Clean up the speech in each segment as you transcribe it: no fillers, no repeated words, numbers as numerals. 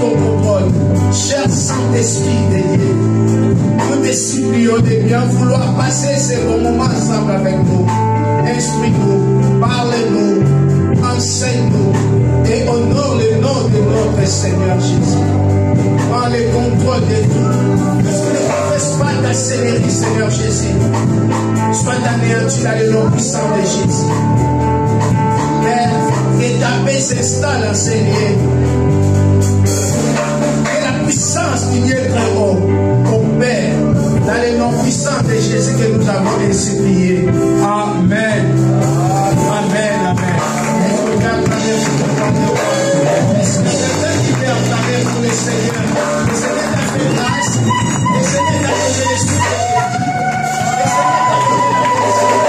ton contrôle. Cher Saint-Esprit de Dieu, nous te supplions de bien vouloir passer ce bon moment ensemble avec nous. Instruis-nous, parle-nous, enseigne-nous et honore le nom de notre Seigneur Jésus. Prends le contrôle de tout. Ne laisse pas d'accélérer, Seigneur Jésus. Sois anéanti dans le nom puissant de Jésus. Père, que ta paix s'installe en Seigneur. Que la puissance du Dieu très haut opère dans le nom puissant de Jésus que nous avons ainsi prié. Amen. Amen. Amen. Est-ce que quelqu'un qui peut acclamer pour le Seigneur? Le Seigneur t'a fait grâce. Le Seigneur t'a donné l'esprit. Le Seigneur t'a donné l'esprit.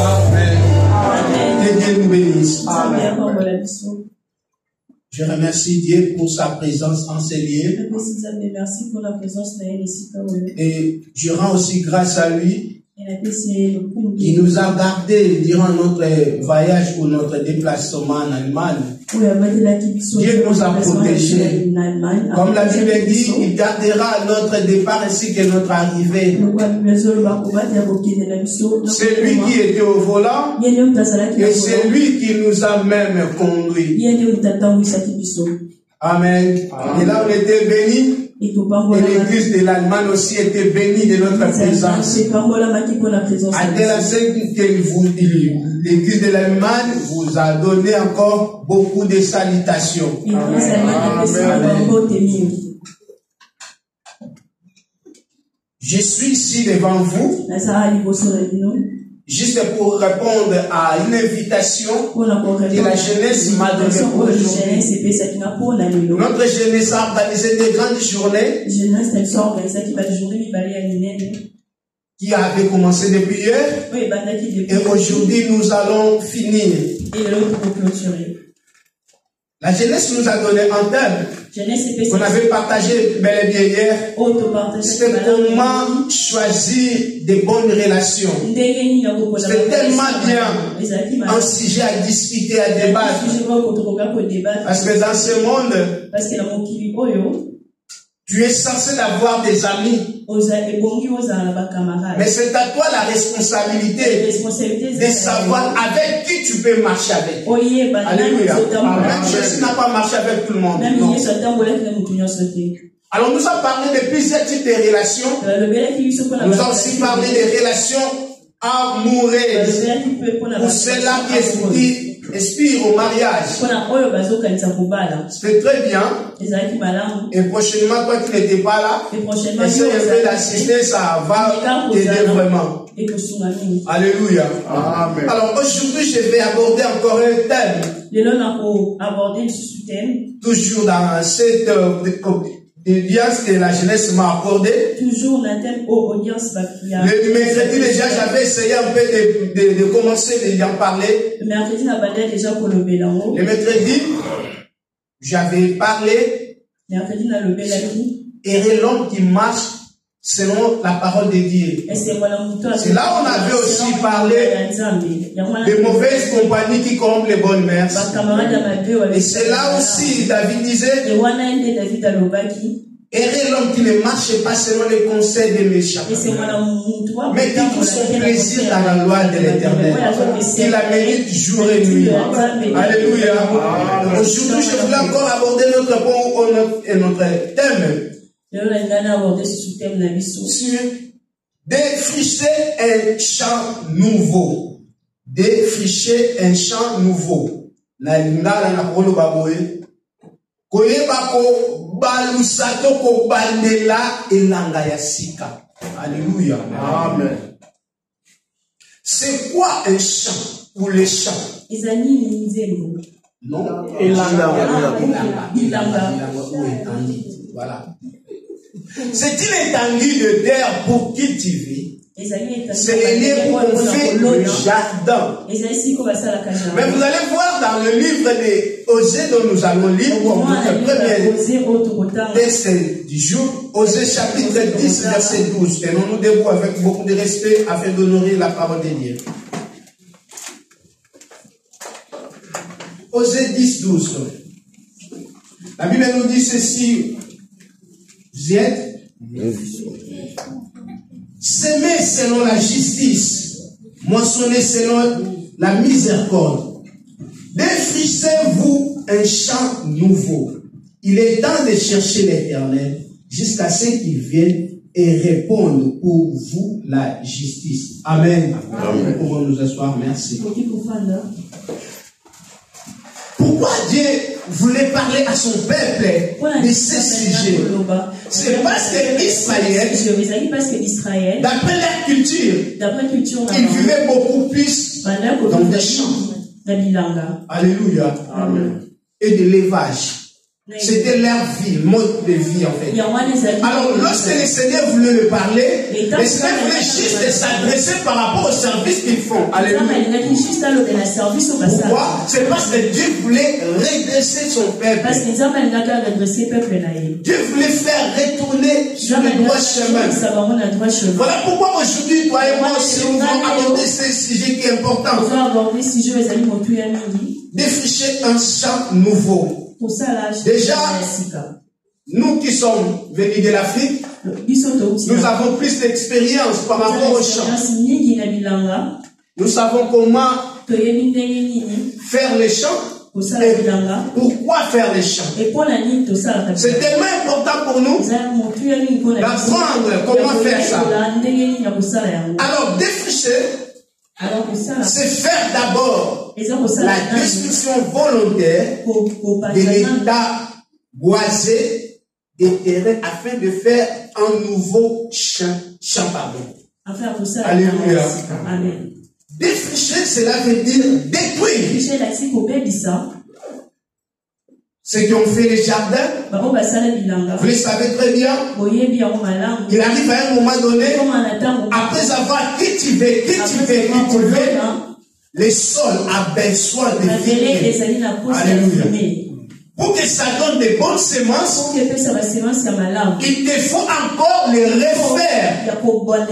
Amen. Que Dieu nous bénisse. Amen. Je remercie Dieu pour sa présence en ces lieux. Merci pour la présence de Et je rends aussi grâce à lui qui nous a gardés durant notre voyage ou notre déplacement en Allemagne. Dieu nous a protégés. Comme la Bible dit, il gardera notre départ ainsi que notre arrivée. C'est lui qui était au volant et c'est lui qui nous a même conduits. Amen. Et là, on était bénis. Et l'église de l'Allemagne aussi était bénie de notre présence. À tel enseigne que l'église de l'Allemagne vous a donné encore beaucoup de salutations. Amen. Je suis ici devant vous juste pour répondre à une invitation que la jeunesse m'a donnée pour aujourd'hui. Notre jeunesse a organisé des grandes journées qui avaient commencé depuis hier et aujourd'hui nous allons finir. La jeunesse nous a donné un thème qu'on avait partagé bel et bien hier. C'était comment choisir des bonnes relations. C'était tellement bien un sujet à discuter, à débattre. Parce que dans ce monde, tu es censé avoir des amis. Mais c'est à toi la responsabilité de savoir avec qui tu peux marcher avec. Alléluia. Même Jésus n'a pas marché avec tout le monde. Non. Alors nous avons parlé de plusieurs types de relations. Nous avons aussi parlé des relations amoureuses. Pour ceux-là qui inspirent au mariage. C'est très bien. Et prochainement, toi qui n'étais pas là, essaye un peu d'assister, ça va t'aider vraiment. Alléluia. Amen. Alors aujourd'hui, je vais aborder encore un thème. Toujours dans cette audience que la jeunesse m'a accordé. Le mercredi déjà, j'avais essayé un peu de commencer d'en parler. Le mercredi, j'avais parlé. Et l'homme qui marche selon la parole de Dieu. C'est là où on avait aussi parlé des mauvaises compagnies qui corrompent les bonnes mères. Et c'est là aussi David disait, errer l'homme qui ne marche pas selon les conseils des méchants, mais qui trouve son plaisir dans la loi de l'Éternel, qui la mérite jour et nuit. Alléluia. Aujourd'hui, je voulais encore aborder notre point et notre thème. Sur défricher un champ nouveau. Défricher un champ nouveau. Alléluia. Amen. C'est quoi un champ ou les champs? Non. Voilà. C'est une étendue de terre pour cultiver C'est les lieux où on fait le jardin. Mais vous allez voir dans le livre de Osée dont nous allons lire comme notre premier texte du jour, Osée chapitre 10, verset 12. Tenons-nous debout avec beaucoup de respect afin d'honorer la parole de Dieu. Osée 10, 12. La Bible nous dit ceci. Vous y êtes? Semez selon la justice, moissonnez selon la miséricorde. Défrichez-vous un champ nouveau. Il est temps de chercher l'Éternel jusqu'à ce qu'il vienne et réponde pour vous la justice. Amen. Amen. Nous pouvons nous asseoir. Merci. Pourquoi Dieu voulait parler à son peuple de ce sujet? C'est parce que Israël, d'après leur culture, ils vivaient beaucoup plus dans des champs. Alléluia. Amen. Et de l'élevage. C'était leur vie, mode de vie en fait. Alors lorsque le Seigneur voulait le parler, le Seigneur voulait juste s'adresser par rapport au service qu'ils font. Alléluia. Pourquoi? C'est parce que Dieu voulait redresser son peuple. Dieu voulait faire retourner sur le droit chemin. Voilà pourquoi aujourd'hui, toi et moi aussi, nous allons aborder ce sujet qui est important. Défricher un champ nouveau. Déjà, nous qui sommes venus de l'Afrique, nous avons plus d'expérience par rapport au champ. Nous savons comment faire les champs et pourquoi faire les champs. C'est tellement important pour nous d'apprendre comment faire ça. Alors, défricher, c'est faire d'abord la destruction volontaire de l'état boisé des terrains afin de faire un nouveau champ. Alléluia. Défricher, cela veut dire détruire. Ceux qui ont fait les jardins, vous le savez très bien, il arrive à un moment donné, après avoir cultivé, le sol a besoin de vivre. Alléluia. Pour que ça donne de bonnes semences, il te faut encore le refaire.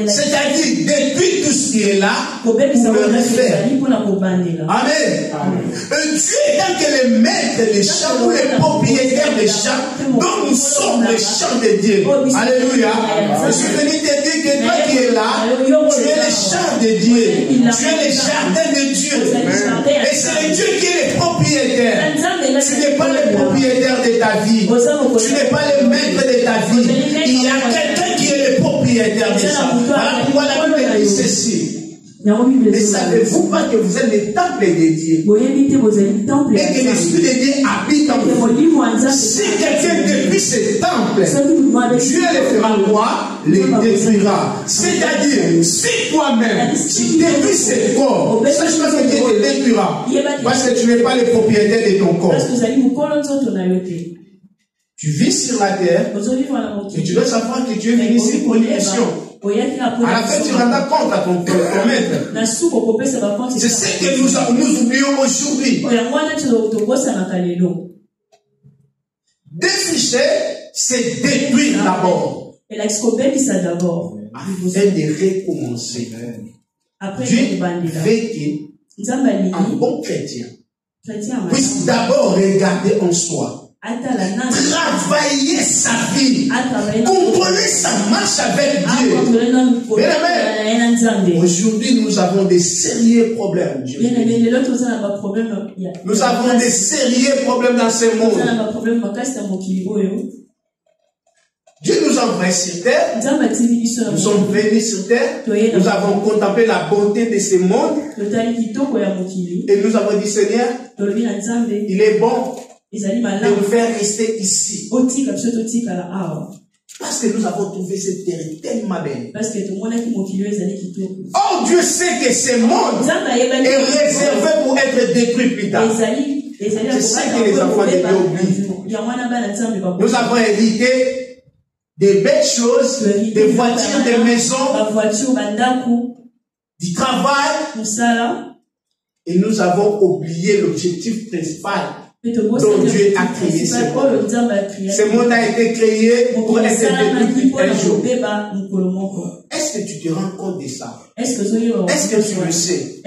C'est-à-dire détruire tout ce qui est là pour le refaire. Amen. Dieu étant que le maître des champs ou le propriétaire des champs, dont nous sommes les champs de Dieu. Alléluia. Je suis venu te dire que toi qui es là, tu es les champs de Dieu. Tu es les jardins de Dieu. Et c'est le Dieu qui est le propriétaire. Tu n'es pas le propriétaire de ta vie. Tu n'es pas le maître de ta vie. Il y a quelqu'un qui est le propriétaire de ça. Voilà pourquoi la Bible dit ceci. Ne savez-vous pas que vous êtes le temple de Dieu et que l'Esprit de Dieu habite en vous? Si quelqu'un détruit ce temple, Dieu le fera quoi? Le détruira. C'est-à-dire, si toi-même tu détruis ce corps, sache pas que Dieu te détruira. Parce que tu n'es pas le propriétaire de ton corps. Tu vis sur la terre et tu dois savoir que tu es venu ici pour une mission. À la fin, tu rendras compte à ton maître. C'est ce que nous oublions aujourd'hui. Défricher, c'est détruire d'abord. Afin de recommencer. Dieu veut qu'un bon chrétien puisse d'abord regarder en soi. Travailler sa vie, comprenez sa marche avec Dieu. Aujourd'hui, nous avons des sérieux problèmes. Nous avons des sérieux problèmes dans ce monde. Dieu nous a envoyés sur terre. Nous sommes venus sur terre. Nous avons contemplé la beauté de ce monde. Et nous avons dit, Seigneur, il est bon de nous faire rester ici. Parce que nous avons trouvé cette terre tellement belle. Oh, Dieu sait que ce monde est réservé pour être détruit plus tard. C'est ça que les enfants de Dieu oublient. Nous avons hérité des belles choses, des voitures, des maisons, du travail. Et nous avons oublié l'objectif principal dont Dieu a créé ce monde. Ce monde a été créé pour être détruit un jour. Est-ce que tu te rends compte de ça? Est-ce que tu le sais?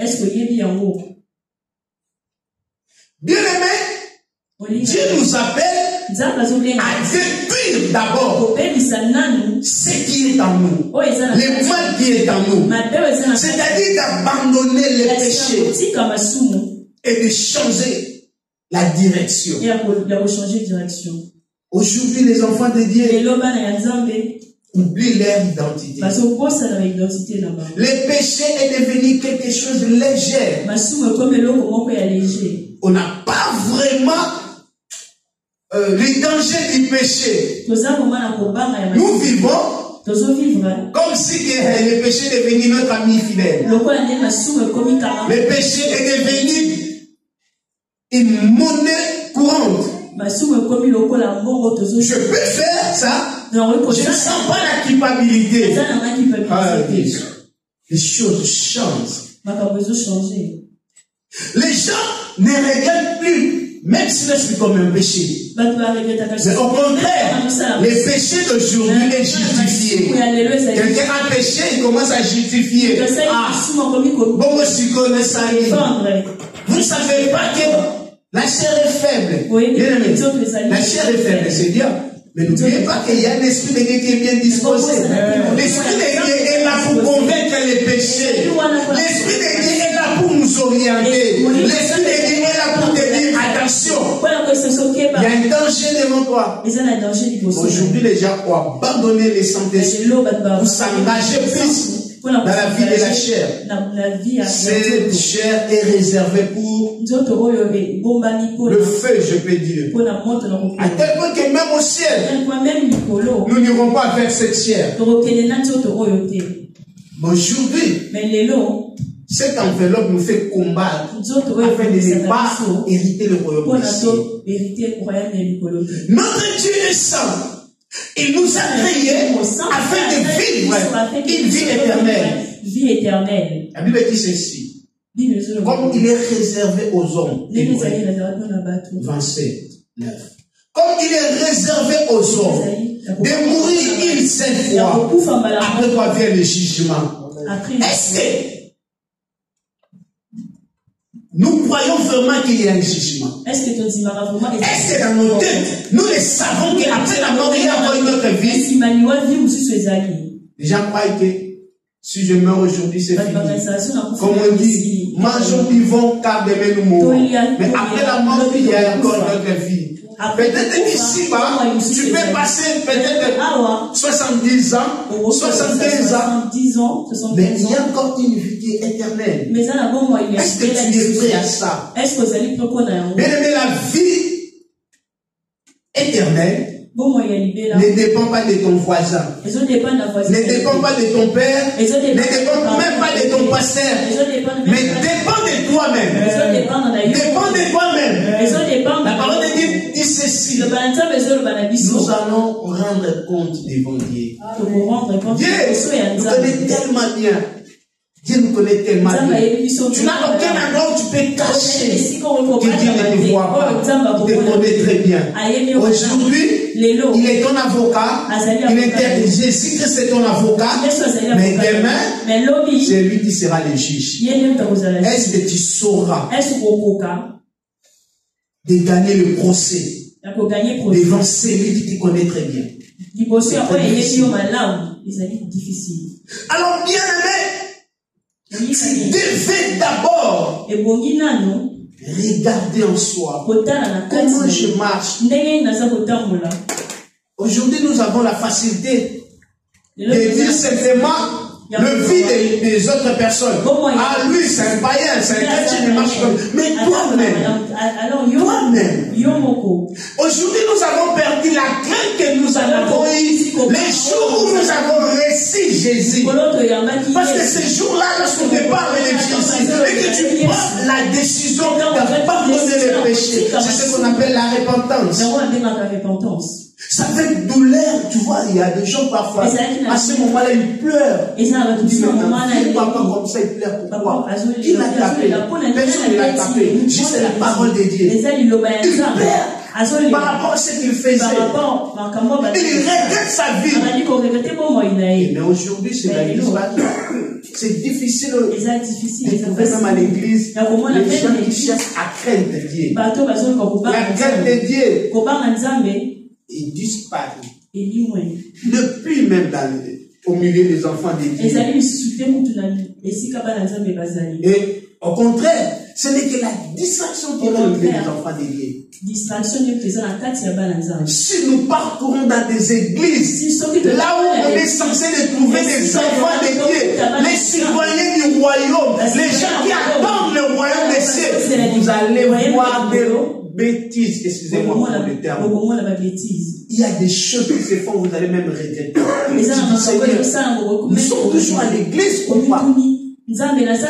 Bien aimé, Dieu nous appelle à détruire d'abord ce qui est en nous, le mal qui est en nous. C'est-à-dire d'abandonner les péchés et de changer la direction. Aujourd'hui, les enfants de Dieu oublient leur identité. Le péché est devenu quelque chose de léger. On n'a pas vraiment les dangers du péché. Nous vivons comme si le péché est devenu notre ami fidèle. Le péché est devenu une monnaie courante. Je peux faire ça. Je ne sens pas la culpabilité. Les choses changent. Les gens ne regardent plus, même si c'est comme un péché. Mais au contraire, le péché d'aujourd'hui est justifié. Quelqu'un a péché, il commence à justifier. Vous ne savez pas que la chair est faible. La chair est faible, c'est bien. Mais n'oubliez pas qu'il y a un esprit de Dieu qui est bien disposé. L'esprit de Dieu est là pour convaincre les péchés. L'esprit de Dieu est là pour nous orienter. L'esprit de Dieu est là pour te dire attention. Il y a un danger devant toi. Aujourd'hui, les gens ont abandonné les Saint-Esprit pour s'engager plus dans la vie de la chair. Cette chair est réservée pour le feu, je peux dire. À tel point que même au ciel, nous n'irons pas vers cette chair. Aujourd'hui, cette enveloppe nous fait combattre afin de ne pas hériter le royaume du ciel. Notre Dieu est saint. Il nous a créés afin de vivre une vie éternelle. La Bible dit ceci. Comme il est réservé aux hommes. 27, 9. Comme il est réservé aux hommes de mourir une seule fois. Après quoi vient le jugement. Est-ce que nous croyons vraiment qu'il y a un jugement? Est-ce que dans nos têtes, nous les savons qu'après la mort, il y a encore une autre vie? Les gens croient que si je meurs aujourd'hui, c'est fini. Comme on dit, mangeons, vivons, car demain nous mourrons. Mais après la mort, il y a encore une autre vie. Peut-être ici-bas, tu peux passer peut-être 70 ans, 75 ans, mais il y a encore une vie qui est éternelle. Est-ce que tu es prêt à ça? Bien aimé, la vie éternelle ne dépend pas de ton voisin, ne dépend pas de ton père, ne dépend même pas de ton pasteur, mais dépend de toi-même. Dépend de toi-même. La parole de Dieu dit ceci. Nous allons rendre compte devant Dieu. Dieu nous connaît tellement bien. Dieu nous connaît tellement bien. Tu n'as aucun endroit où tu peux cacher que Dieu ne te voit pas. Il te connaît très bien. Aujourd'hui, il est ton avocat. Jésus-Christ est ton avocat. Mais demain, c'est lui qui sera le juge. Est-ce que tu sauras de gagner le procès devant celui qui te connaît très bien? Alors, bien aimé, tu devais d'abord regarder en soi comment je marche. Aujourd'hui, nous avons la facilité de dire simplement le vie des autres personnes. Ah, lui, c'est un païen, c'est un chrétien, il marche comme. Mais toi-même, aujourd'hui, nous avons perdu la crainte que nous avons eue les jours où nous avons reçu Jésus. Parce que ces jours-là, lorsqu'on te parle de Jésus et que tu prends la décision de pardonner les péchés, c'est ce qu'on appelle la repentance. Ça fait douleur, tu vois, il y a des gens parfois, à ce moment-là, ils pleurent. Ils disent, papa, comme ça, il pleure, pourquoi? Qui l'a tapé? Personne ne l'a tapé. Juste la parole de Dieu. Il pleure par rapport à ce qu'il faisait. Il regrette sa vie. Mais aujourd'hui, c'est la vie. C'est difficile de trouver même à l'église les gens qui cherchent à craindre Dieu. La crainte de Dieu, il disparaît. Depuis même au milieu des enfants de Dieu. Et au contraire, ce n'est que la distraction qui est au milieu des enfants de Dieu. Si nous parcourons dans des églises, là où on est censé trouver des enfants de Dieu, les citoyens du royaume, les gens qui attendent le royaume des cieux, vous allez voir des bêtises, excusez-moi pour le terme. Il y a des choses qui se font, vous allez même regretter. Nous sommes toujours à l'église ou pas?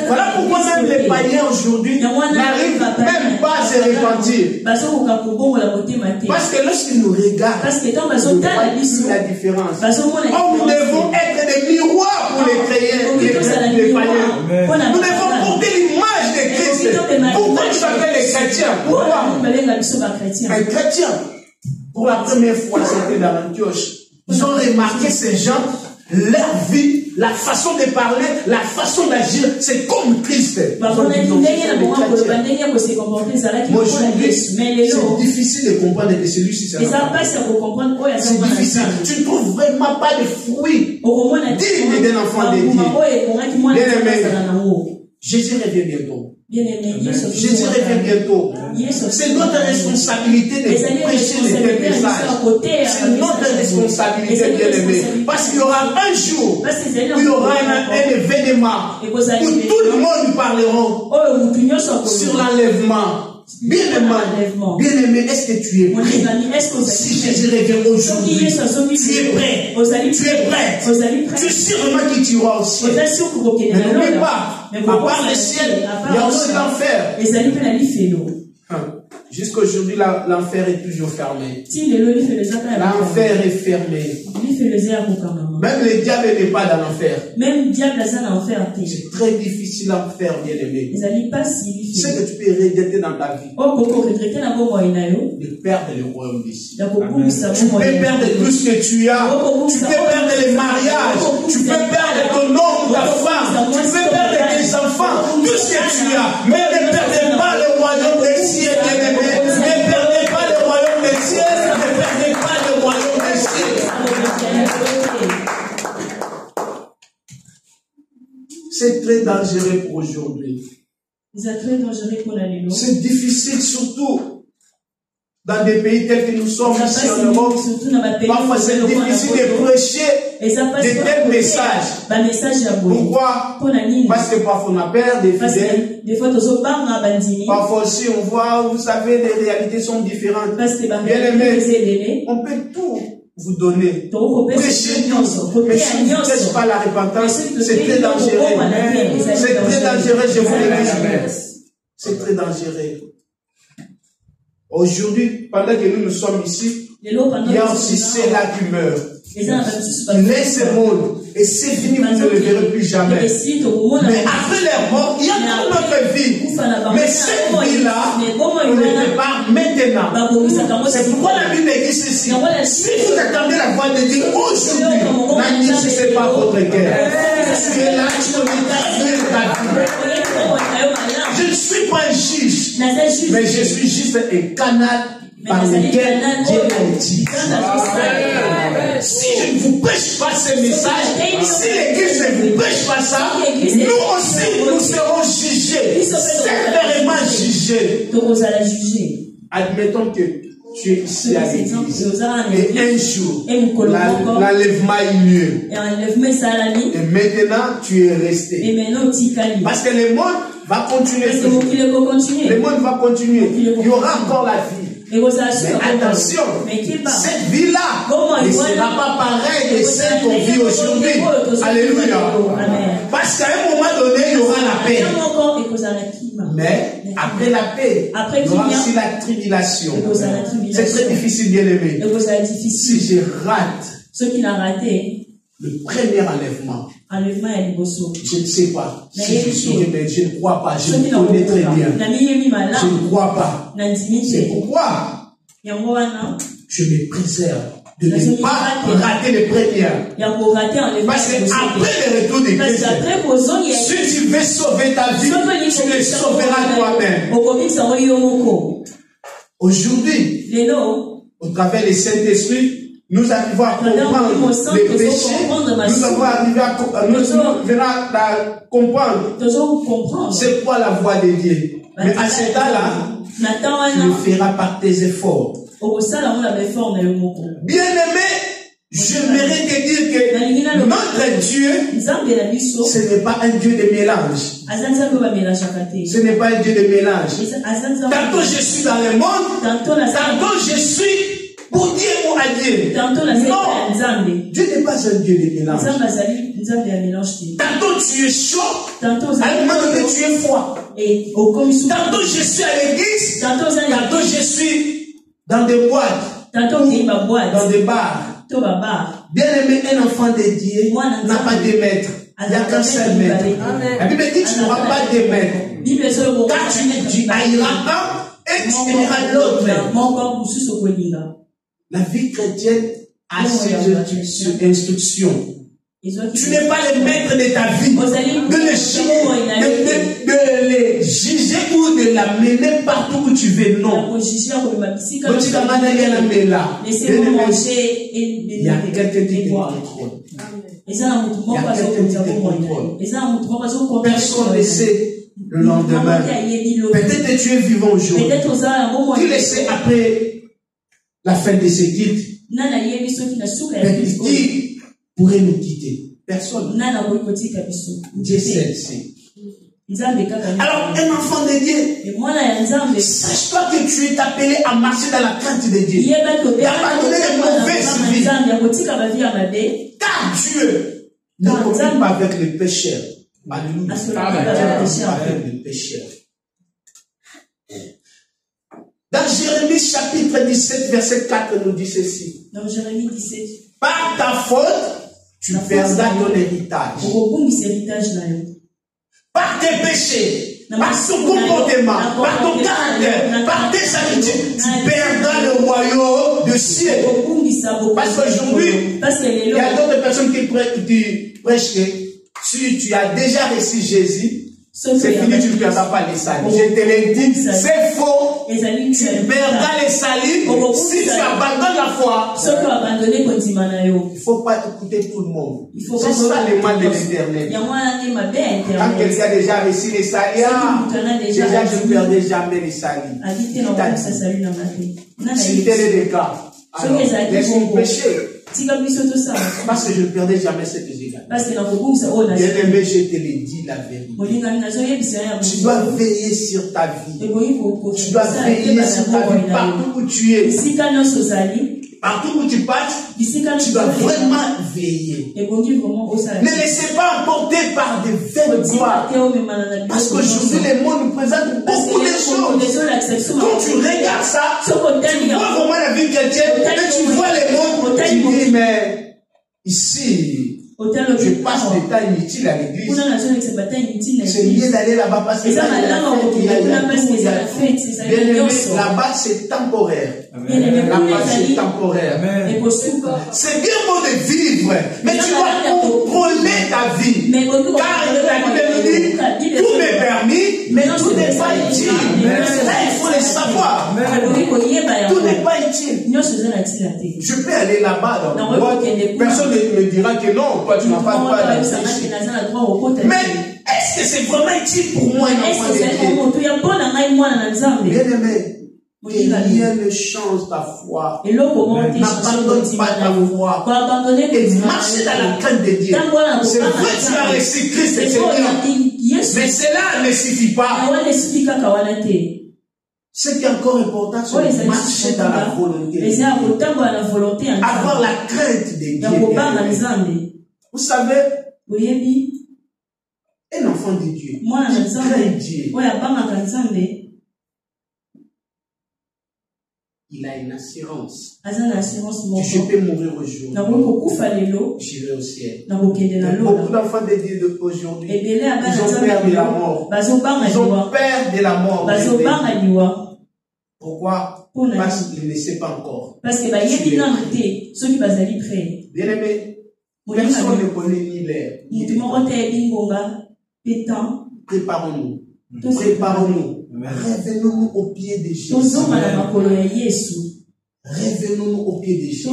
Voilà pourquoi même les païens aujourd'hui n'arrivent même pas à se repentir. Parce que lorsqu'ils nous regardent, nous voient la différence. Oh, nous devons être des miroirs pour les chrétiens, les païens. Nous devons porter l'image de Christ. Pourquoi ils s'appellent les chrétiens? Pourquoi? Un chrétien, pour la première fois, c'était dans l'Antioche. Ils ont remarqué ces gens, leur vie, la façon de parler, la façon d'agir, c'est comme Christ. Aujourd'hui, c'est difficile de comprendre que celui-ci, c'est difficile. Tu ne trouves vraiment pas de fruits dignes d'un enfant de Dieu. Bien aimé, Jésus revient bientôt. Jésus revient bientôt. C'est notre responsabilité de prêcher les messages. C'est notre responsabilité, bien aimé. Parce qu'il y aura un jour où il y aura un événement où tout le monde parlera sur l'enlèvement. Bien-aimé, est-ce que tu es prêt? Si Jésus revient aujourd'hui, tu es prêt. Tu es prêt. Tu sais vraiment qui tu auras au ciel. Mais n'oublie pas, à part le ciel, il y a aussi l'enfer. Jusqu'aujourd'hui, l'enfer est toujours fermé. L'enfer est fermé. Même le diable n'est pas dans l'enfer. C'est très difficile à faire, bien aimé. Ce que tu peux regretter dans ta vie, de perdre le royaume d'ici. Tu peux perdre tout ce que tu as. Tu peux perdre les mariages. Tu peux perdre ton homme, ta femme. Tu peux perdre tes enfants. Tout ce que tu as. Mais ne perdez pas le royaume des cieux, bien aimé. Ne perdez pas le royaume des cieux. Ne perdez pas le royaume des cieux. C'est très dangereux pour aujourd'hui. C'est difficile, surtout dans des pays tels que nous sommes ici en Europe. Parfois, c'est difficile de prêcher de tels messages. Pourquoi? Parce que parfois, on a peur des fidèles. Parfois aussi, on voit, vous savez, les réalités sont différentes. Bien aimé, on peut tout vous donner. Prêchez tout. Mais si vous ne prêchez pas la repentance, c'est très dangereux. C'est très dangereux, je vous le dis. C'est très dangereux. Aujourd'hui, pendant que nous sommes ici, il y a aussi ceux-là qui meurent. Laissez ce monde. Et c'est fini, vous ne le verrez plus jamais. Mais après leur mort, il y a toute notre vie. Mais cette vie-là, on le prépare maintenant. C'est pourquoi la Bible dit ceci. Si vous attendez la voix de Dieu aujourd'hui, n'agissez pas votre cœur. Tu es là, tu connais ta vie. Je ne suis pas un juge, mais je suis juste un canal par lequel Dieu agit. Si je ne vous prêche pas ce message, si l'église ne vous prêche pas ça, nous aussi nous serons jugés, sévèrement jugés. Admettons que tu es ici à l'église et un jour l'enlèvement a eu lieu et maintenant tu es resté parce que le monde va continuer. Le monde va continuer. Il y aura encore la vie. Mais attention, cette vie-là ne sera pas pareille de celle qu'on vit aujourd'hui. Alléluia. Parce qu'à un moment donné, il y aura la paix. Mais après la paix, il y aura aussi la tribulation. C'est très difficile, bien aimé. Si je rate le premier enlèvement, je ne sais pas si je saurai, mais je ne crois pas. Je me connais très bien. Je ne crois pas. C'est pourquoi je me préserve de ne pas rater les premières. Parce qu'après le retour de Christ, si tu veux sauver ta vie, tu le sauveras toi-même. Aujourd'hui, au travers du Saint-Esprit, nous arrivons à comprendre les péchés, nous allons arriver à comprendre c'est quoi la voie de Dieu. Mais à ce temps-là, tu le feras par tes efforts. Bien aimé, j'aimerais te dire que notre Dieu, ce n'est pas un Dieu de mélange. Ce n'est pas un Dieu de mélange. Tantôt je suis dans le monde, tantôt je suis pour dire ou à Dieu. Non, Dieu n'est pas un Dieu de mélange. Tantôt tu es chaud, à un moment donné tu es froid. Tantôt je suis à l'église, tantôt je suis dans des boîtes, dans des bars. Bien aimé, un enfant de Dieu n'a pas de maître. Il n'y a qu'un seul maître. La Bible dit que tu n'auras pas de maître. Car tu haïras un et tu aimeras l'autre. La vie chrétienne a ses instructions. Tu n'es pas le maître de ta vie, de les juger ou de la mener partout où tu veux. Non. Il y a quelqu'un qui te contrôle. Personne ne sait le lendemain. Peut-être que tu es vivant aujourd'hui. Tu le sais après la fin de ce guide. Qui pourrait nous quitter? Personne. Dieu seul sait. Alors, un enfant de Dieu, sache-toi que tu es appelé à marcher dans la crainte de Dieu. Et abandonner les mauvaises vies. Car Dieu ne communique pas avec les pécheurs. Alléluia. Avec les pécheurs. Dans Jérémie chapitre 17, verset 4, nous dit ceci. Dans Jérémie 17. Par ta faute, tu perdras ton héritage. Par tes péchés, par ton comportement, par ton caractère, par tes habitudes, tu perdras le royaume de ciel. Parce qu'aujourd'hui, il y a d'autres personnes qui prêchent que si tu as déjà reçu Jésus, c'est fini, tu ne perdras pas les salis. Je te l'ai dit, c'est faux. Tu perdras les salis si tu abandonnes la foi. Il ne faut pas écouter tout le monde. C'est ça le mal de l'éternel. Quand quelqu'un a déjà reçu les salis, déjà je ne perdrai jamais les salis. Si tel est le cas, alors laisse-moi pécher. Parce que je ne perdrai jamais ce que j'ai gagné. Bien aimé, je te l'ai dit la vérité. Tu dois veiller sur ta vie. Tu dois veiller sur ta vie partout où tu es. Partout où tu passes, tu dois vraiment veiller. Ne laissez pas emporter par des vaines gloires. Parce qu'aujourd'hui, le monde nous présente beaucoup de choses. Quand tu regardes ça, tu vois vraiment la vie chrétienne, et tu vois le monde, tu dis, mais ici, je passe des temps inutiles à l'église. C'est mieux d'aller là-bas parce que là-bas c'est temporaire. Là-bas c'est temporaire. C'est bien beau de vivre, mais tu dois contrôler ta vie. Car la Bible nous dit, tout m'est permis, mais tout n'est pas utile. Là, il faut le savoir. Tout n'est pas utile. Je peux aller là-bas, personne ne me dira que non. Toi, tu n'as pas le droit d'aller ici. Mais est-ce que c'est vraiment utile pour moi un enfant de Dieu? Bien aimé, que rien ne change ta foi. N'abandonne pas ta foi. Et marche dans la crainte de Dieu. C'est vrai que tu as reçu Christ et Seigneur. Mais cela ne suffit pas. Ce qui est encore important, c'est marcher dans la volonté. Avoir la crainte de Dieu. Vous savez, un enfant enfant de Dieu, qui craint Dieu, il a une assurance. Je peux mourir aujourd'hui. J'irai au ciel. Beaucoup d'enfants de Dieu aujourd'hui, ils ont peur de la mort. Ils ont peur de la mort. Pourquoi? Parce qu'ils ne savent pas encore. Bien aimé, personne ne connaît ni l'air. Préparons-nous. Préparons-nous. Revenons-nous au pied de Jésus. Revenons-nous au pied de Jésus.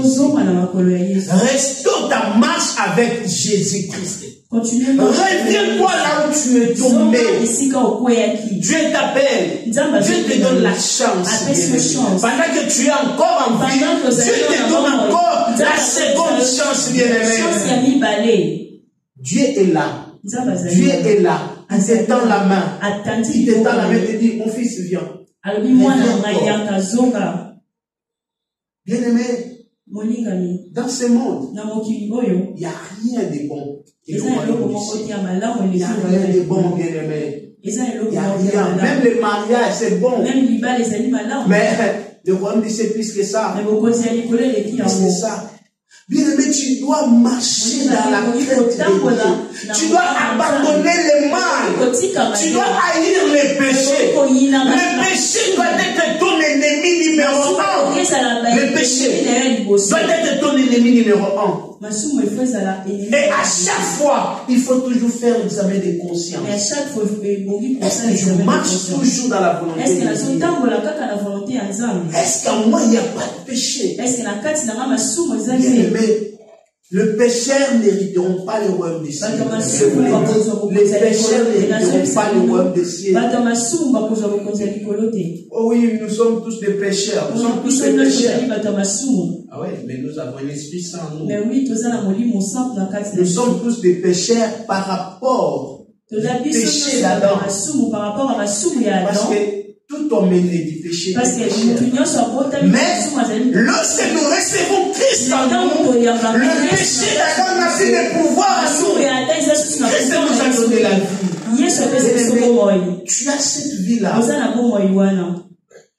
Restons ta marche avec Jésus-Christ. Reviens-toi là où tu es tombé. Dieu t'appelle. Dieu te donne la chance. Pendant que tu es encore en vie, Dieu te donne encore la seconde chance, bien-aimé. Dieu est là. Dieu est là. Il te tend la main. Il te tend la main et te dit, mon fils, viens. Bien-aimé, dans ce monde, il n'y a rien de bon. Il n'y a rien de bon, bien-aimé. Il n'y a rien. Même le mariage, c'est bon. Mais le royaume dit c'est plus que ça. C'est ça. Bien-aimé, tu dois marcher dans la crête de Dieu. Tu dois abandonner le mal. Tu dois haïr le péché. Le péché doit être ton ennemi numéro 1. Le péché doit être ton ennemi numéro 1. Et à chaque fois, il faut toujours faire l'examen de conscience. Est-ce que je marche toujours dans la volonté de Dieu? Est-ce qu'en moi, il n'y a pas de péché? Bien-aimé, le pécheur n'hériteront pas le royaume des cieux. Les pécheurs n'hériteront pas le royaume des cieux. Oh oui, nous sommes tous des pécheurs. Nous sommes tous des pécheurs. Ah oui, mais nous avons l'Esprit Saint en nous. Nous sommes tous des pécheurs par rapport au péché d'Adam. Parce que tout homme est né du péché. Mais lorsque nous recevons Christ en nous, le péché d'Adam n'a plus de pouvoir en nous. Christ nous a donné la vie. Tu as cette vie-là.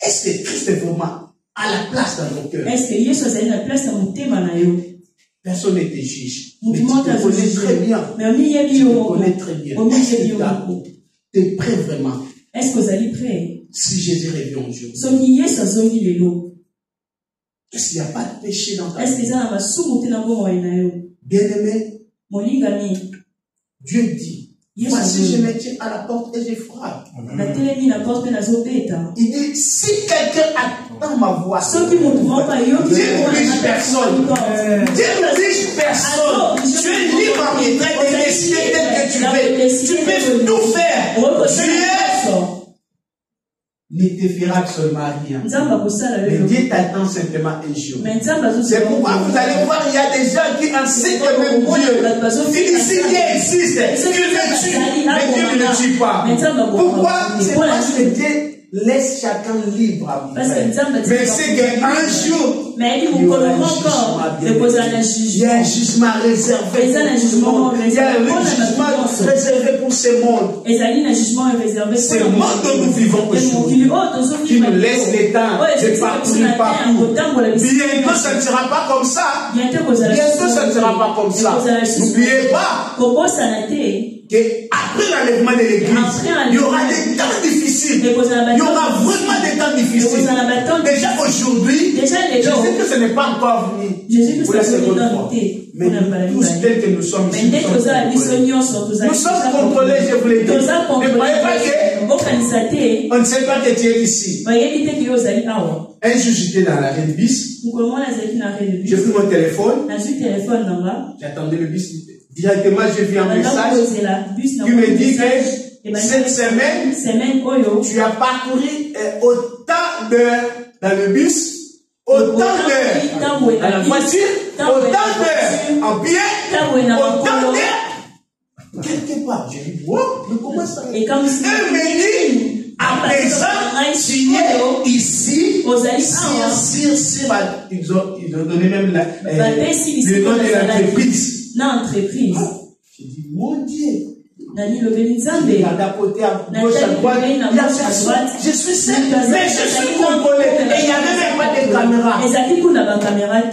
Est-ce que Christ est vraiment à la place dans ton cœur? Personne ne te juge. Mais tu te connais très bien. Tu te connais très bien. Tu es prêt vraiment? Est-ce que vous allez prêts? Si Jésus revient aujourd'hui, est-ce qu'il n'y a pas de péché dans ta vie? Bien-aimé, Dieu dit, voici je me tiens à la porte et je frappe. Il dit, si quelqu'un attend ma voix, Dieu n'oblige personne. Dieu n'oblige personne. Tu es libre de décider tel que tu veux. Tu peux tout faire. Dieu ne te fera absolument rien. Mais Dieu t'attend simplement un jour. C'est pourquoi vous allez voir, il y a des gens qui enseignent le même Dieu. Ici, Dieu existe. Dieu le tue, mais Dieu ne le tue pas. Pourquoi? C'est parce que Dieu laisse chacun libre à vivre. Mais c'est qu'un jour, il y aura un jugement réservé. Il y a un jugement réservé pour ce monde. C'est le monde dont nous vivons aujourd'hui, qui nous laisse le temps de parcourir partout. Bientôt, ça ne sera pas comme ça. Bientôt, ça ne sera pas comme ça. N'oubliez pas qu'après l'enlèvement de l'église, il y aura des temps difficiles. Il y aura vraiment des temps difficiles. Déjà aujourd'hui, je sais que ce n'est pas encore venu pour la seconde fois. Mais nous tous tels que nous sommes ici, nous sommes contrôlés, je vous l'ai dit. Ne croyez pas qu'on ne sait pas que tu es ici. Un jour, j'étais dans l'arrêt de bus. J'ai pris mon téléphone. J'attendais le bus. Directement, j'ai vu un message qui me dit que cette semaine, tu as parcouru autant d'heures dans le bus, autant d'heures dans la voiture, autant d'heures en pied, autant d'heures quelque part. J'ai dit, wow, mais comment ça? Et me dit, à présent, tu es ici, ils ont donné même le nom de l'entreprise. L'entreprise. J'ai dit, mon Dieu, Regarde à côté, à gauche, à droite. Je suis seul, mais je suis contrôlé. Et il n'y a même pas de caméra.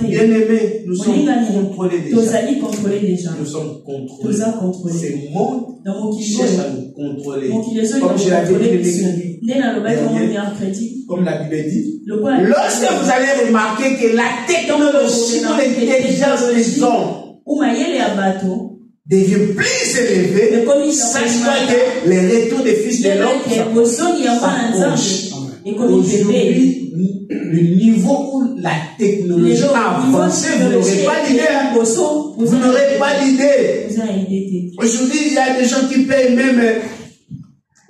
Bien aimé, nous sommes contrôlés déjà. Nous sommes contrôlés. C'est le monde qui cherche à nous contrôler. Comme je l'avais dit comme la Bible dit, lorsque vous allez remarquer que la technologie de l'intelligence des hommes devient plus élevé, sache-toi que les retours des fils de l'homme s'approchent. Aujourd'hui, le niveau où la technologie a avancé, vous n'aurez pas d'idée. Vous n'aurez pas d'idée. Aujourd'hui, il y a des gens qui payent même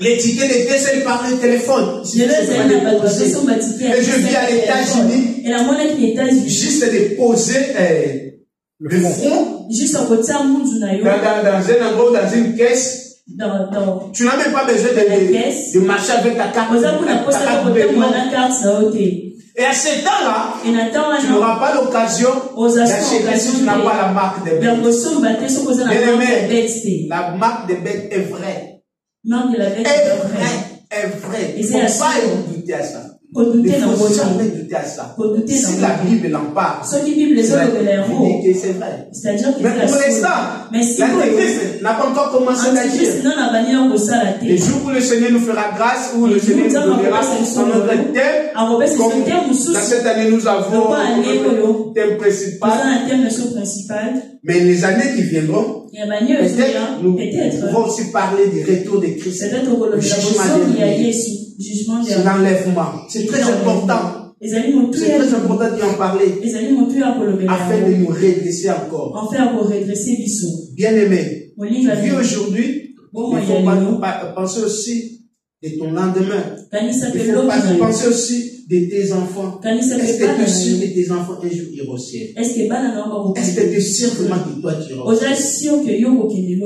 les tickets de décès par le téléphone. Et je vis à l'États-Unis, juste de poser le front dans un endroit, dans une caisse. Tu n'as même pas besoin de marcher avec ta carte. Et à ce temps-là, tu n'auras pas l'occasion d'acheter si tu n'as pas la marque des bêtes. La marque des bêtes est vraie. Est vrai. Il ne faut pas douter à ça. Il ne faut jamais douter à ça. Si la Bible en parle, c'est vrai. Mais pour l'instant, l'Antéchrist n'a pas encore commencé d'agir. Le jour où le Seigneur nous fera grâce, où le Seigneur nous donnera notre thème, comme dans cette année nous avons notre thème principal, mais les années qui viendront, peut-être nous pouvons aussi parler du retour de Christ, le jugement dernier, l'enlèvement. C'est très important. C'est très important d'y en parler afin de nous redresser encore. Bien aimé, tu vis aujourd'hui, il faut penser aussi de ton lendemain. Il faut penser aussi de tes enfants. Est-ce que tu sais que tes enfants un jour iront au ciel? Est-ce que tu sais vraiment que toi tu iras au ciel?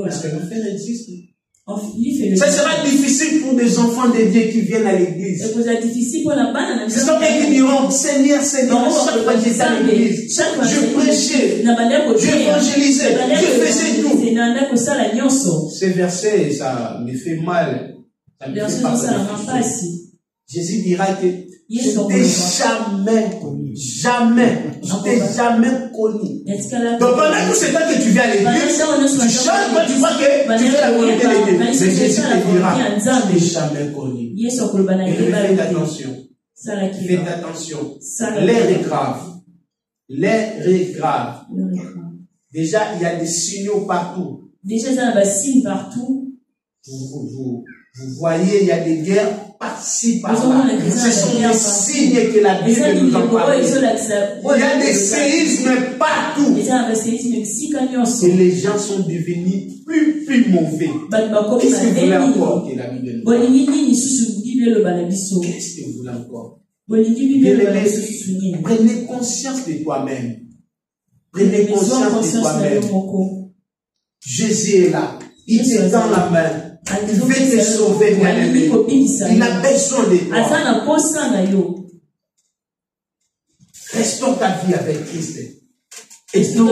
Parce que l'enfer existe. Ça sera difficile pour des enfants de Dieu qui viennent à l'église. Ce sont eux qui diront, Seigneur, Seigneur, chaque fois que j'étais à l'église, je prêchais, j'évangélisais, je faisais tout. Ces versets, ça me fait mal. Ça me fait pas. Jésus dira que je t'ai jamais connu. Je t'ai jamais connu. Donc pendant tout ce temps que tu viens à l'église, tu chantes quand tu vois que tu fais la volonté de Dieu. Mais Jésus te dira, je t'ai jamais connu. Et faites attention. Faites attention. L'air est grave. L'air est grave. Déjà, il y a des signaux partout. Vous voyez, il y a des guerres par-ci, par-là. Ce sont des signes que la Bible nous en parle. Il y a des séismes partout. Et les gens sont devenus plus mauvais. Qu'est-ce que vous voulez encore que la Bible nous parle? Qu'est-ce que vous voulez encore? Prenez conscience de toi-même. Prenez conscience de toi-même. Jésus est là. Il te tend la main. Il veut te sauver, bien-aimé. Il a besoin de toi. Restons ta vie avec Christ. Et donc,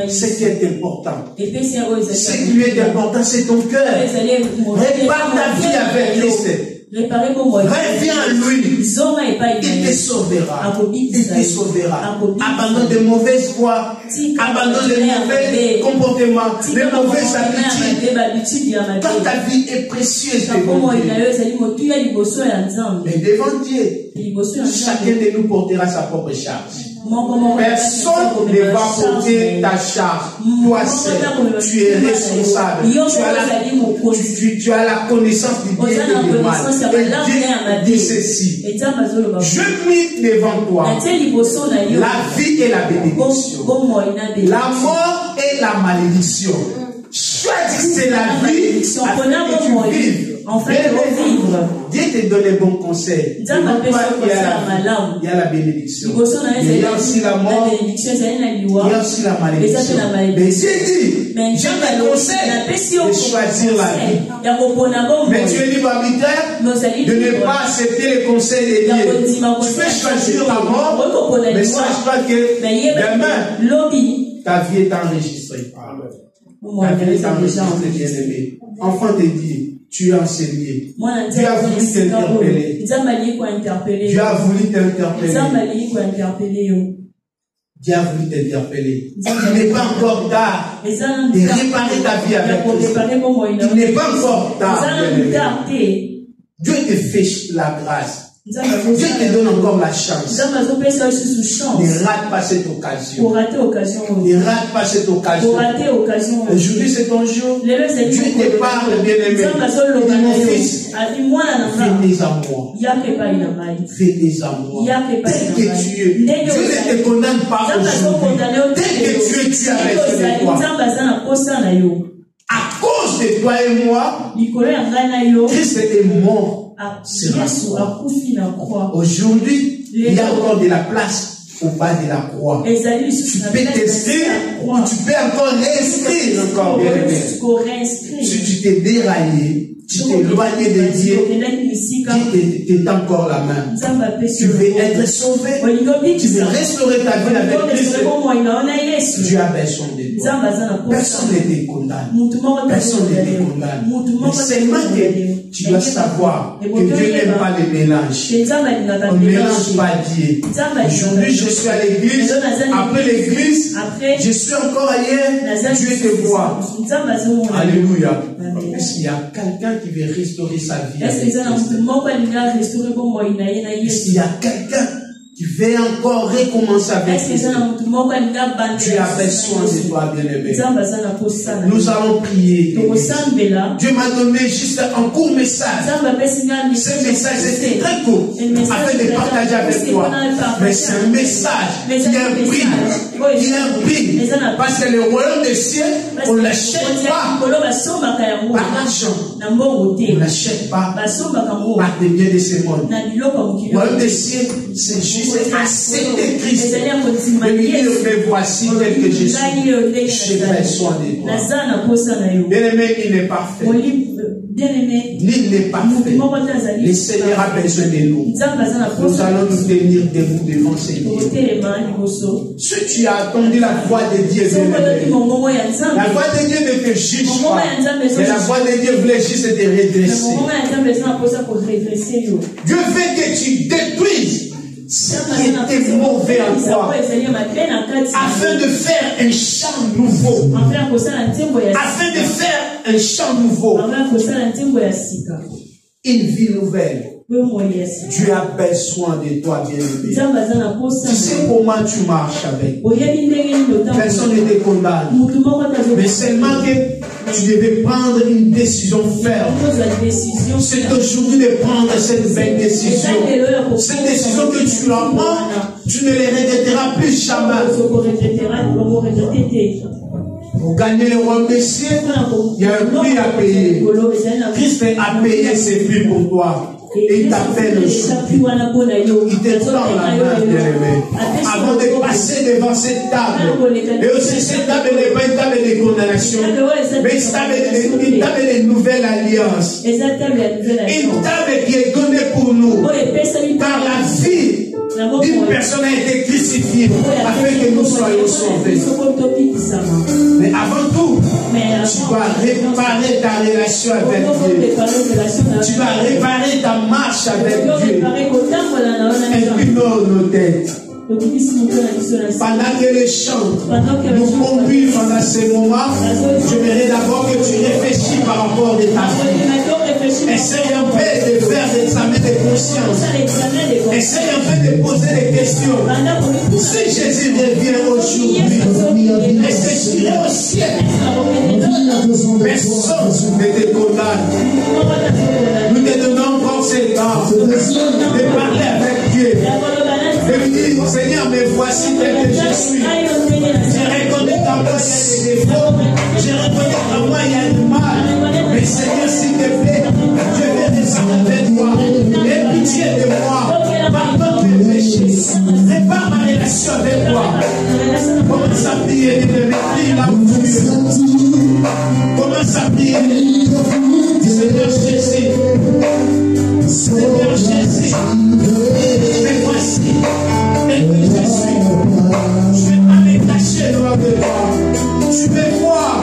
ce qui est important. Ce qui est important, c'est ton cœur. Répare ta vie avec Christ. Reviens à lui. Il te sauvera. Il te sauvera. Abandonne de mauvaises voies. Abandonne de mauvais comportements. De mauvaises habitudes. Quand ta vie est précieuse devant Dieu. Mais devant Dieu, chacun de nous portera sa propre charge. Personne ne va porter ta charge. Toi seul, tu es responsable. Tu as la connaissance du bien et du mal. Et Dieu dit ceci: je mis devant toi la vie et la bénédiction, la mort et la malédiction. Choisissez la vie afin que tu vives. Dieu te donne les bons conseils. Il y a la bénédiction. Il y a aussi la mort. Il y a aussi la malédiction. Mais Dieu dit, je te conseille de choisir la vie. Mais tu es libre arbitraire de ne pas accepter les conseils de Dieu. Tu peux choisir la mort, mais sache pas que demain, ta vie est enregistrée. bien-aimé. Enfant te dit, tu as enseigné. Dieu a voulu t'interpeller. Dieu a voulu t'interpeller. Dieu a voulu t'interpeller. Il n'est pas encore tard de réparer ta vie avec Christ. Il n'est pas encore tard. Dieu te fait la grâce. Dieu te donne encore la chance. Ne rate pas cette occasion. Ne rate pas cette occasion. Aujourd'hui c'est ton jour. Dieu te parle, bien-aimé. Il dit, mon fils, fais-les à moi. Fais-les à moi. Tel que tu es. Dieu ne te condamne pas aujourd'hui. Tel que tu as besoin de toi. À cause de toi et moi, Christ est mort. Aujourd'hui, il y a encore de la place au bas de la croix. Tu peux t'inscrire ou tu peux encore réinscrire encore, bien aimé. Si tu t'es déraillé, tu t'es éloigné de Dieu, Dieu t'est encore la main. Tu veux être sauvé, tu veux restaurer ta vie avec Christ. Dieu a besoin de toi. Personne ne te condamne. Personne ne te condamne. Mais seulement que tu dois savoir que Dieu n'aime pas les mélanges. On ne mélange pas Dieu. Aujourd'hui, je suis à l'église. Après l'église, je suis encore ailleurs. Dieu te voit. Alléluia. Est-ce qu'il y a quelqu'un qui veut restaurer sa vie? Est-ce qu'il y a quelqu'un qui veut encore recommencer avec Christ? Tu as besoin de toi, bien-aimé. Nous allons prier. Dieu m'a donné juste un court message. Ce message était très court afin de partager avec toi. Mais c'est un message qui a un prix. Qui a un prix. Parce que le royaume des cieux, on ne l'achète pas par l'argent. On ne l'achète pas par des biens de ce monde. Le royaume des cieux, c'est juste accepter Christ. Et lui dire, mais voici tel que je suis. J'ai besoin de toi. Bien-aimé, il n'est parfait. L'île n'est pas fait. Le Seigneur a besoin de nous. Nous allons nous tenir debout devant Seigneur. Si tu as attendu la voix de Dieu, la voix de Dieu ne te juge pas. Mais la voix de Dieu voulait juste te redresser. Dieu veut que tu détruises ce qui était mauvais en toi, afin de faire un champ nouveau. Afin de faire un champ nouveau. Une vie nouvelle. Dieu a besoin de toi, bien-aimé. Tu sais comment tu marches avec. Personne ne te condamne. Mais seulement que tu devais prendre une décision ferme. C'est aujourd'hui de prendre cette belle décision. Cette décision que tu la prends, tu ne les regretteras plus jamais. Pour gagner le royaume des cieux, il y a un prix à payer. Christ a payé ses prix pour toi. Et il t'appelle aujourd'hui. Il te tend la main, bien-aimé. Avant de passer devant cette table. Et aussi, cette table n'est pas une table de condamnation, mais une table de nouvelle alliance. Une table qui est donnée pour nous. Par la vie d'une personne a été crucifiée afin que nous soyons sauvés. Mais avant tout, tu dois réparer ta relation avec Dieu. Tu dois réparer ta marche avec Dieu. Inclinons nos têtes. Pendant que les chants nous conduisent pendant ces moments, j'aimerais d'abord que tu réfléchis par rapport à ta vie. Essaye un peu de faire des examens de conscience. Essaye un peu de poser des questions. Si Jésus revient aujourd'hui, est-ce que tu irais au ciel? Personne ne te condamne. Nous te donnons encore ce temps de parler avec Dieu. Et lui dire, Seigneur, mais voici tel que je suis. J'ai reconnu qu'en moi il y a des défauts. J'ai reconnu qu'en moi il y a du mal. Mais Seigneur, s'il te plaît, je vais descendre avec toi. Aie pitié de moi. Pardonne mes péchés. Répare ma relation avec toi. Commence à prier. Prie là où tu es. Commence à prier. Seigneur Jésus. Seigneur Jésus. Mais voici. Et que je suis. Je vais pas me cacher loin de toi. Tu me vois.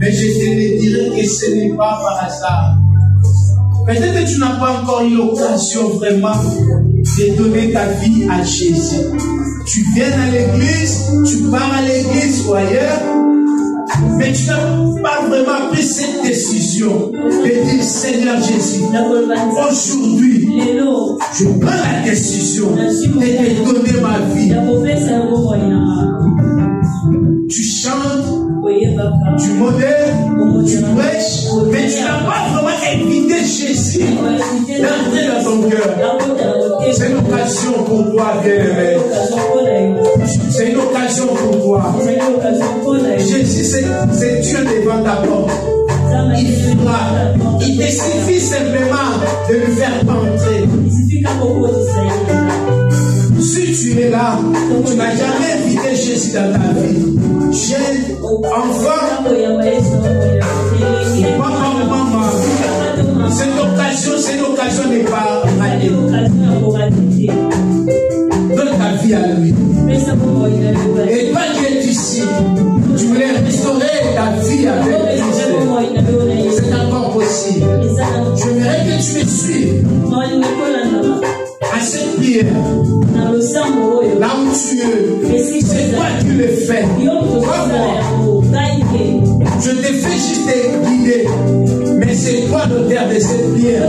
Mais je te le dirai que ce n'est pas par hasard. Peut-être que tu n'as pas encore eu l'occasion vraiment de donner ta vie à Jésus. Tu viens à l'église, tu pars à l'église ou ailleurs, mais tu n'as pas vraiment pris cette décision de dire Seigneur Jésus, aujourd'hui, je prends la décision de te donner ma vie. Tu chantes, tu modèles, tu prêches, mais tu n'as pas vraiment invité Jésus d'entrer dans ton cœur. C'est une occasion pour toi, bien-aimé. C'est une occasion pour toi. Jésus, c'est Dieu devant ta porte. Il te suffit simplement de lui faire entrer. Si tu es là, tu n'as jamais invité Jésus dans ta vie. Jeune, enfant, papa, maman, c'est une occasion de ne pas rater. prière, là où tu es, c'est toi qui le fais. Je te fais juste te guider, mais c'est toi l'auteur de cette prière.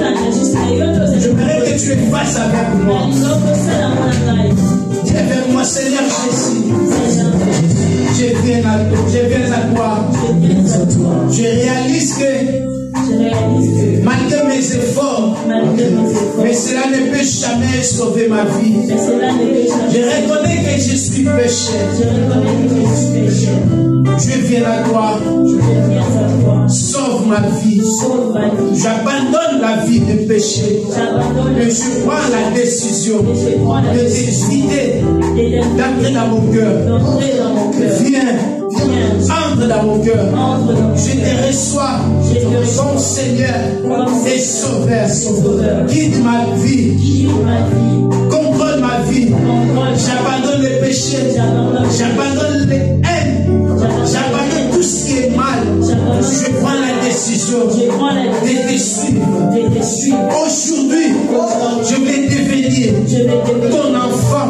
J'aimerais que tu le fasses avec moi. Dis avec moi, Seigneur Jésus, je viens à toi. Je réalise que malgré mes efforts, mais cela ne peut jamais sauver ma vie. Je reconnais que je suis pécheur. Je viens à toi. Sauve ma vie. J'abandonne la vie de péché. Et je prends la décision de décider d'entrer dans mon cœur. Viens. Entre dans mon cœur. Je te reçois comme Seigneur et Sauveur. Guide ma vie. Contrôle ma vie. J'abandonne les péchés. J'abandonne les haines. J'abandonne tout ce qui est mal. Je prends la décision de te suivre. Aujourd'hui, je vais devenir ton enfant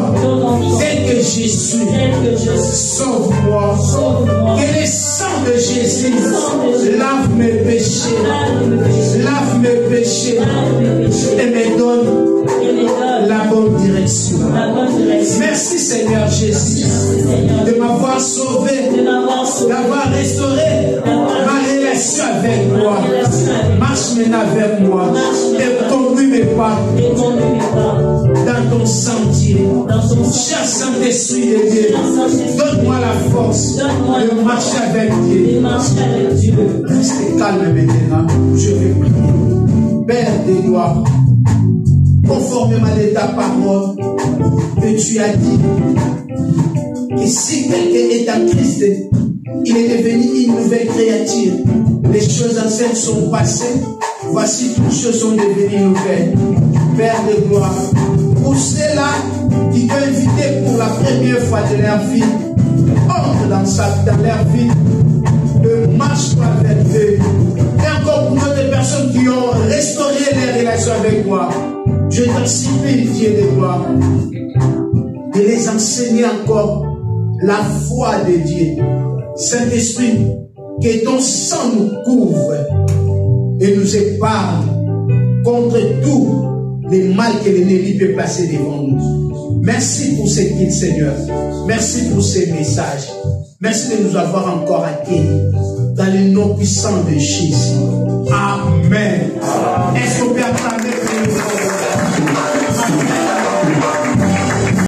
tel que je suis. Sauve-moi. Que le sang de Jésus lave mes péchés. Lave mes péchés. Et me donne la bonne direction. Merci Seigneur Jésus de m'avoir sauvé, d'avoir restauré ma relation avec moi. Marche maintenant avec moi et conduis mes pas dans ton sentier. Cher Saint-Esprit de Dieu, donne-moi la force de marcher avec Dieu. Reste calme maintenant, je vais prier. Père de gloire, conformément à ta parole que tu as dit, que si quelqu'un est en Christ, il est devenu une nouvelle créature. Les choses anciennes sont passées, voici toutes choses sont devenues nouvelles. Père de gloire, pour ceux-là qui t'ont invité pour la première fois de leur vie, entre dans leur vie, ne marche pas avec eux. Et encore pour d'autres personnes qui ont restauré les relations avec moi, je t'en supplie, Dieu de gloire, de les enseigner encore la foi de Dieu. Saint-Esprit, que ton sang nous couvre et nous épargne contre tout le mal que l'ennemi peut placer devant nous. Merci pour ce guide, Seigneur. Merci pour ces messages. Merci de nous avoir encore accueillis dans le nom puissant de Jésus. Amen. Est-ce qu'on peut acclamer?